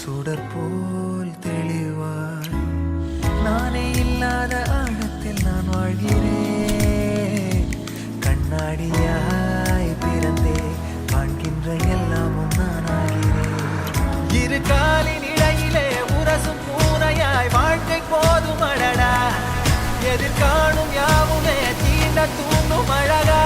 சுடர் போல் தெளிவாய் நானே இல்லாத ஆழத்தில் நான் வாழ்கிறேன். கண்ணாடியாய் பிறந்தே காண்கின்ற எல்லாமும் நான் ஆகிறேன். இரு காலின் இடையிலே உரசும் பூனையாய் வாழ்க்கை போதும் அடடா. எதிர்காணும் யாவுமே தீண்ட தூண்டும் அழகா.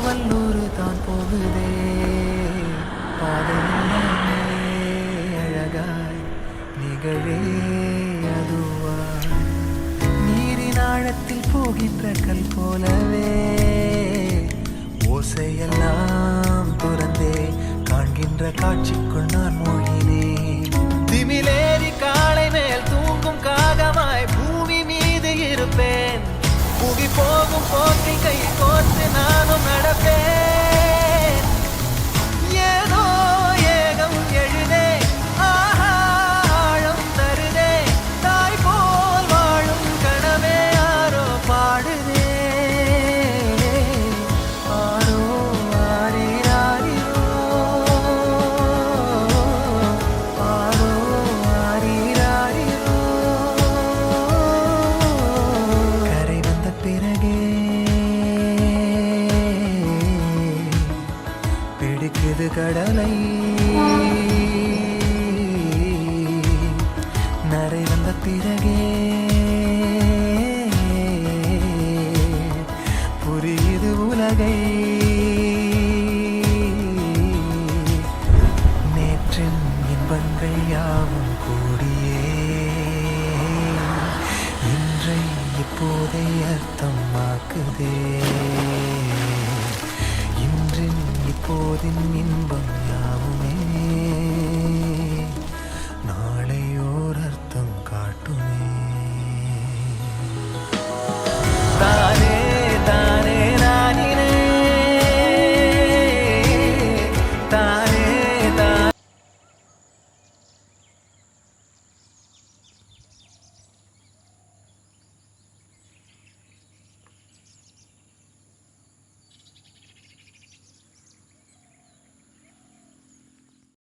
வல்லூரு தான் போகுதே பாதையிலே அழகாய் நிகழே அதுவாய் நீரின் ஆழத்தில் போகின்ற கல் போலவே ஓசையெல்லாம் துறந்தே காண்கின்ற காட்சிக்குள் நான் மூழ்கினேன். திமிலேறி காலை மேல் தூங்கும் காகமாய் பூமி மீது இருப்பேன். புவி போகும் போக்கை கை கோர்த்து நானும் நடப்பேன். ஏதோ ஏகம் எழுதே ஆஹா ஆழம் தருதே. தாய் போல் வாழும் கனவே யாரோ பாடுதே. ஆரோ ஆரீராரிரோ ஆரோ ஆரீராரிரோ. கரை வந்த பிறகே பிடிக்குது கடலை. நரை வந்த பிறகே புரியுது உலகை. நேற்றின் இன்பங்கள் யாவும் கூடியே இன்றை இப்போதை அர்த்தமாக்குதே. இன்றின் இப்போதின் இன்பம்